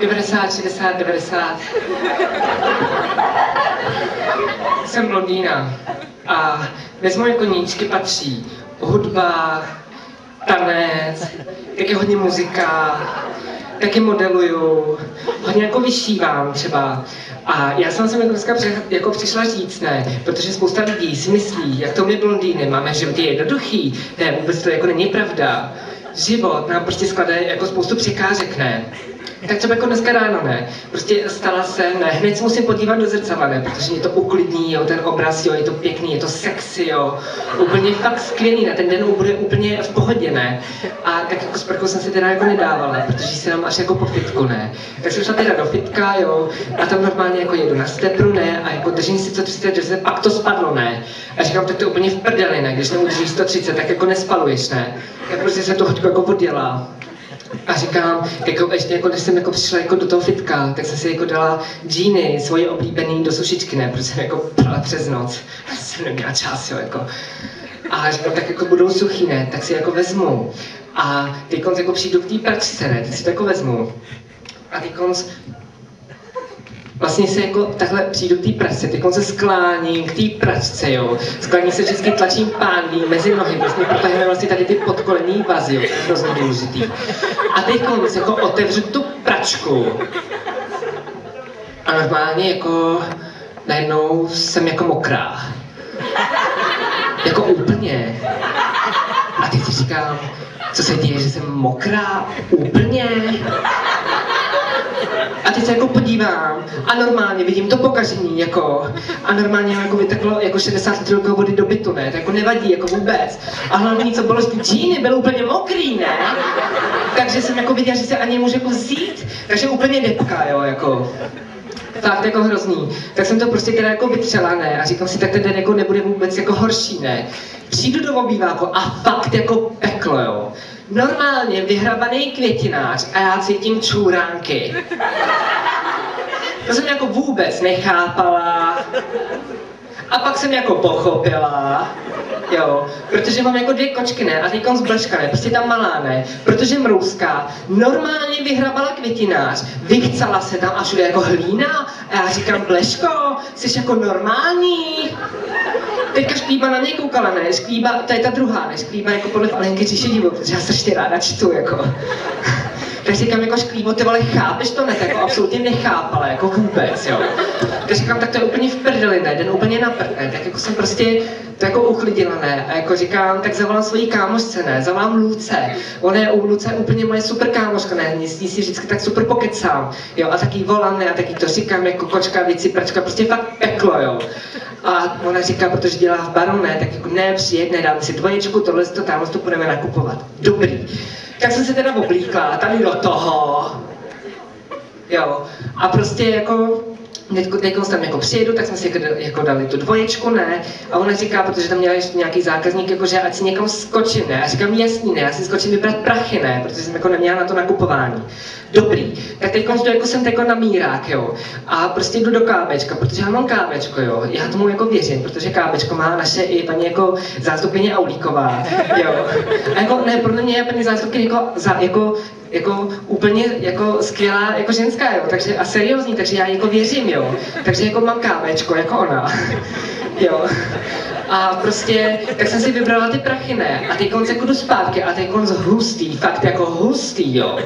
90, 60, 90. Jsem blondýna a mezi moje koníčky patří hudba, tanec, taky hodně muzika, taky modeluju, hodně jako vyšívám třeba. A já jsem jako dneska přišla říct, ne, protože spousta lidí si myslí, jak to my blondýny máme život je jednoduchý, ne, vůbec to jako není pravda. Život nám prostě skládá jako spoustu překážek, ne. Tak třeba jako dneska ráno, ne, prostě stala jsem, ne, hned se musím podívat do zrcadla, ne, protože mě to uklidní, jo, ten obraz, jo, je to pěkný, je to sexy, jo, úplně fakt skvělý, ne, ten den bude úplně v pohodě, ne, a tak jako sprchu jsem si teda jako nedávala, protože si nám až jako po fitku, ne, tak jsem šla teda do fitka, jo, a tam normálně jako jedu na stepru, ne, a jako držím si 130, pak to spadlo, ne, a říkám, tak to je úplně v prdeli, ne, když neudržíš 130, tak jako nespaluješ, ne, tak prostě se to hoďku jako oddělá. A říkám, jako ještě jako když jsem jako přišla jako do toho fitka, tak jsem si jako dala džíny, svoje oblíbený do sušičky, ne, protože jsem jako prala přes noc. Jsem neměla čas, jo, jako. A říkám, tak jako budou suchý, ne, tak si jako vezmu. A teď jako přijdu k té pračce, ne, tak si to jako vezmu. A teď vlastně se jako takhle přijdu k té pračce, teď se skláním k té pračce, jo. Skláním se vždycky, tlačím pánví mezi nohy, vlastně protahujeme vlastně tady ty podkolenní vazy, jo, hrozně důležitý. A teď jako otevřu tu pračku. A normálně jako najednou jsem jako mokrá. Jako úplně. A teď si říkám, co se děje, že jsem mokrá úplně? A teď se jako podívám a normálně vidím to pokažení, jako, a normálně jako vyteklo jako 60 litrů vody do bytu, ne, to jako nevadí, jako vůbec. A hlavně, co bylo, že ty džíny byly úplně mokrý, ne, takže jsem jako viděla, že se ani může jako vzít, takže úplně depka, jo, jako. Fakt jako hrozný. Tak jsem to prostě teda jako vytřela, ne, a říkám si, tak ten den jako nebude vůbec jako horší, ne. Přijdu do obýváku a fakt jako peklo, jo. Normálně vyhrabaný květinář a já cítím čůránky. To jsem jako vůbec nechápala. A pak jsem jako pochopila, jo, protože mám jako 2 kočky, ne, a teďkon zbleška, ne, prostě tam malá, ne, protože mrouska normálně vyhrabala květinář, vychcala se tam a všude jako hlína a já říkám, Bleško, jsi jako normální. Teďka Šklíba na mě koukala, ne, Šklíba, to je ta druhá, ne, Šklíba jako podle Alenky Říšedivu, protože já strašně ráda čtu, jako. Tak říkám, jako Šklíbo, ty vole, chápeš to, ne, tak jako absolutně nechápala, jako vůbec, jo. Tak říkám, tak to je úplně v prdeli, ne, den úplně na prd, ne, tak jako jsem prostě to jako uklidila, ne, a jako říkám, tak zavolám svojí kámošce, ne, zavolám Luce, ona je u Luce úplně moje super kámoška, ne, s ní si vždycky tak super pokecám, jo, a taky volám, ne, a taky to říkám, jako kočka, věci, pračka, prostě fakt peklo, jo. A ona říká, protože dělá v baru, ne, tak jako ne, přijedne, dáme si 2, tohle to, tamhle to budeme nakupovat, dobrý. Tak jsem se teda oblíkla, tady do toho, jo, a prostě jako, teďko tam jako přijedu, tak jsme si jako dali tu 2, ne, a ona říká, protože tam měla ještě nějaký zákazník, jako, že ať si někam skočím, ne, a říkám, jasný, ne, já si skočím vybrat prachy, ne, protože jsem jako neměla na to nakupování. Dobrý, tak teď jako jsem jako na mírák, jo, a prostě jdu do KBčka, protože já mám KBčko, jo, já tomu jako věřím, protože KBčko má naše i paní jako zástupkyně Aulíková, jo, a jako, ne, pro mě je paní zástupkyně jako úplně jako skvělá jako ženská, jo, takže a seriózní, takže já jako věřím, jo, takže jako mám KBčko, jako ona, jo. A prostě, tak jsem si vybrala ty prachy, ne, a teď jako jdu zpátky a teď hustý, fakt jako hustý, jo.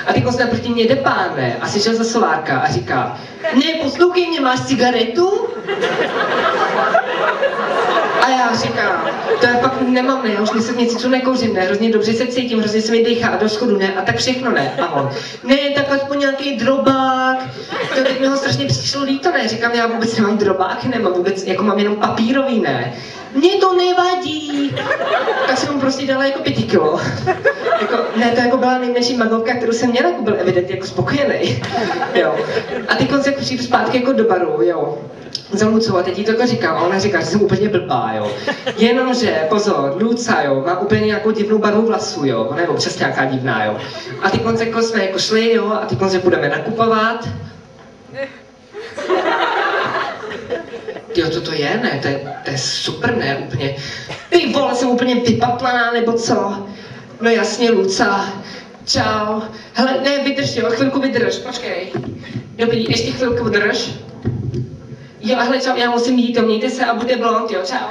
A teď naproti mě jde pán, ne, a si šel za solárka a říká, ne, poslouchej mě, máš cigaretu? A já říkám, to já pak nemám, ne, já už nic nekouřím, ne, hrozně dobře se cítím, hrozně se mi dýchá a do schodu, ne, a tak všechno, ne, a on, ne, tak aspoň nějaký drobák, to teď mi ho strašně přišlo líto, ne, říkám, já vůbec nemám drobák, nemám vůbec, jako mám jenom papírový, ne, mně to nevadí, tak jsem mu prostě dala jako 5 kilo, jako, ne, to jako byla nejmenší magovka, kterou jsem měla, jako byl evidentně jako spokojený, jo, a teď se přijdu zpátky jako do baru, jo. Za Lucou a teď jí to jako říkám a ona říká, že jsem úplně blbá, jo. Jenomže, pozor, Luca, jo, má úplně nějakou divnou barvu vlasů, jo, ona je občas nějaká divná, jo. A teď jako jsme jako šli, jo, a teď že budeme nakupovat. Jo, co to je, ne, to je super, ne, úplně. Ty vole, jsem úplně vypatlaná, nebo co? No jasně, Luca. Čau. Hele, ne, vydrž, jo, chvilku vydrž, počkej. Dobrý, ještě chvilku vydrž. Jo, hele, čau, já musím jít, mějte se a bude blond, jo, čau.